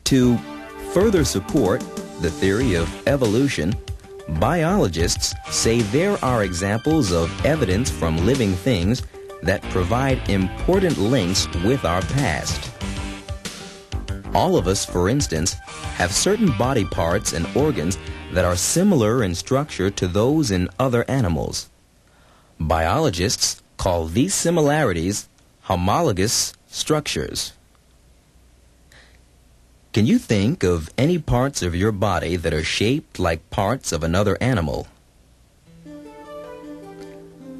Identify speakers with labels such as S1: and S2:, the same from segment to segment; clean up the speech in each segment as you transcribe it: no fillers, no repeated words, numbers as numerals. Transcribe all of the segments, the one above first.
S1: To further support the theory of evolution, biologists say there are examples of evidence from living things that provide important links with our past. All of us, for instance, have certain body parts and organs that are similar in structure to those in other animals. Biologists call these similarities homologous structures. Can you think of any parts of your body that are shaped like parts of another animal?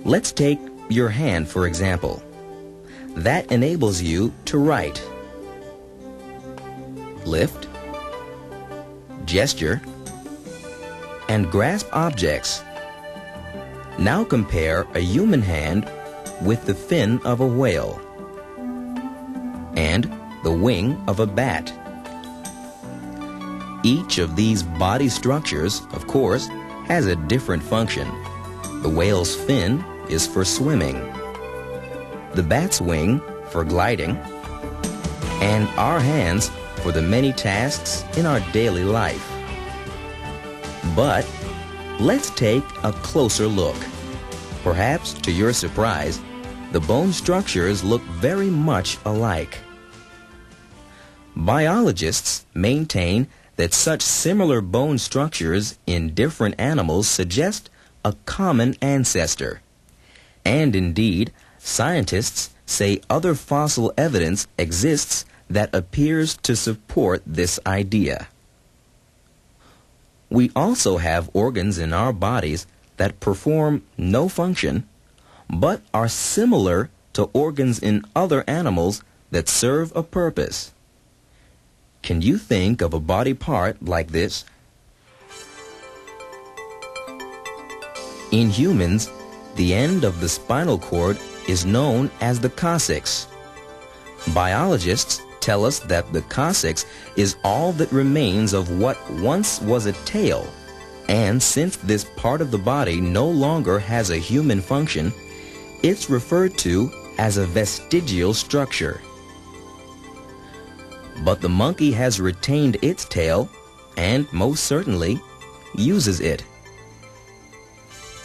S1: Let's take your hand, for example. That enables you to write, lift, gesture, and grasp objects. Now compare a human hand with the fin of a whale and the wing of a bat. Each of these body structures, of course, has a different function. The whale's fin is for swimming, the bat's wing for gliding, and our hands for the many tasks in our daily life. But let's take a closer look. Perhaps to your surprise, the bone structures look very much alike. Biologists maintain that such similar bone structures in different animals suggest a common ancestor. And indeed, scientists say other fossil evidence exists that appears to support this idea. We also have organs in our bodies that perform no function, but are similar to organs in other animals that serve a purpose. Can you think of a body part like this? In humans, the end of the spinal cord is known as the coccyx. Biologists tell us that the coccyx is all that remains of what once was a tail, and since this part of the body no longer has a human function, it's referred to as a vestigial structure. But the monkey has retained its tail and most certainly uses it.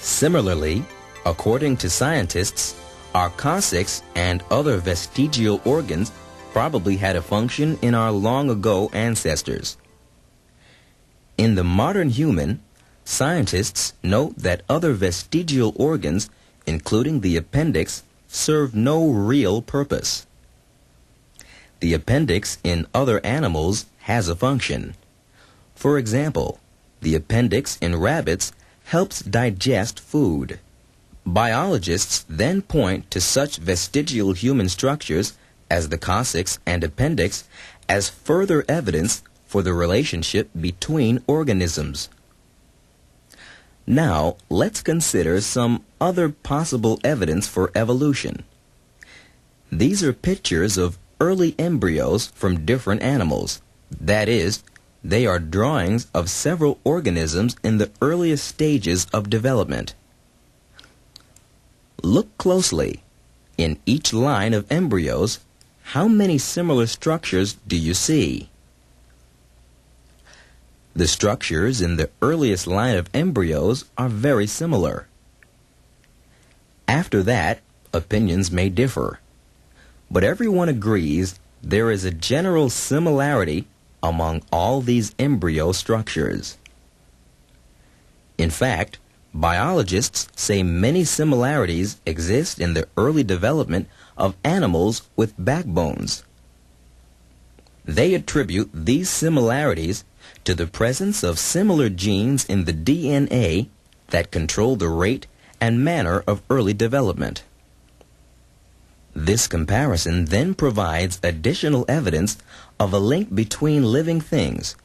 S1: Similarly, according to scientists, our coccyx and other vestigial organs probably had a function in our long ago ancestors. In the modern human, scientists note that other vestigial organs, including the appendix, serve no real purpose. The appendix in other animals has a function. For example, the appendix in rabbits helps digest food. Biologists then point to such vestigial human structures as the coccyx and appendix as further evidence for the relationship between organisms. Now, let's consider some other possible evidence for evolution. These are pictures of early embryos from different animals. That is, they are drawings of several organisms in the earliest stages of development. Look closely. In each line of embryos, how many similar structures do you see? The structures in the earliest line of embryos are very similar. After that, opinions may differ, but everyone agrees there is a general similarity among all these embryo structures. In fact, biologists say many similarities exist in the early development of animals with backbones. They attribute these similarities to the presence of similar genes in the DNA that control the rate and manner of early development. This comparison then provides additional evidence of a link between living things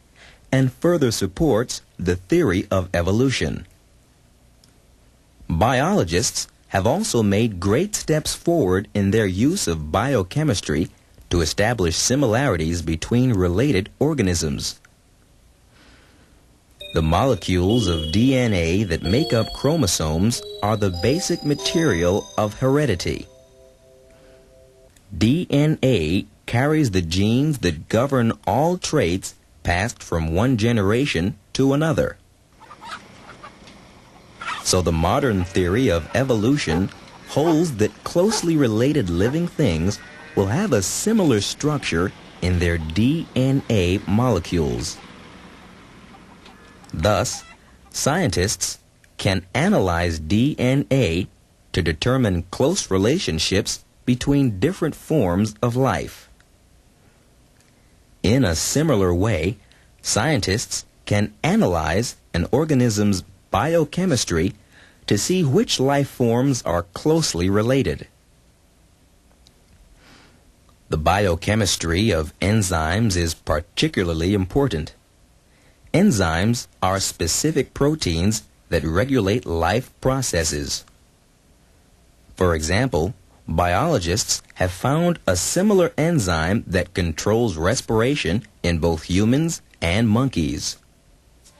S1: and further supports the theory of evolution. Biologists have also made great steps forward in their use of biochemistry to establish similarities between related organisms. The molecules of DNA that make up chromosomes are the basic material of heredity. DNA carries the genes that govern all traits passed from one generation to another. So the modern theory of evolution holds that closely related living things will have a similar structure in their DNA molecules. Thus, scientists can analyze DNA to determine close relationships between different forms of life. In a similar way, scientists can analyze an organism's biochemistry to see which life forms are closely related. The biochemistry of enzymes is particularly important. Enzymes are specific proteins that regulate life processes. For example, biologists have found a similar enzyme that controls respiration in both humans and monkeys.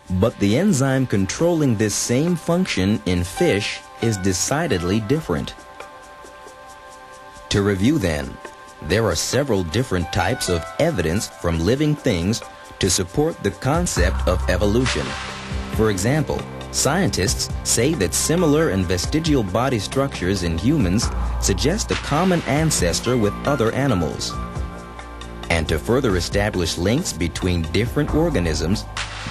S1: But the enzyme controlling this same function in fish is decidedly different. To review then, there are several different types of evidence from living things to support the concept of evolution. For example, scientists say that similar and vestigial body structures in humans suggest a common ancestor with other animals. And to further establish links between different organisms,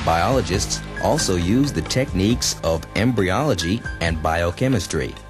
S1: biologists also use the techniques of embryology and biochemistry.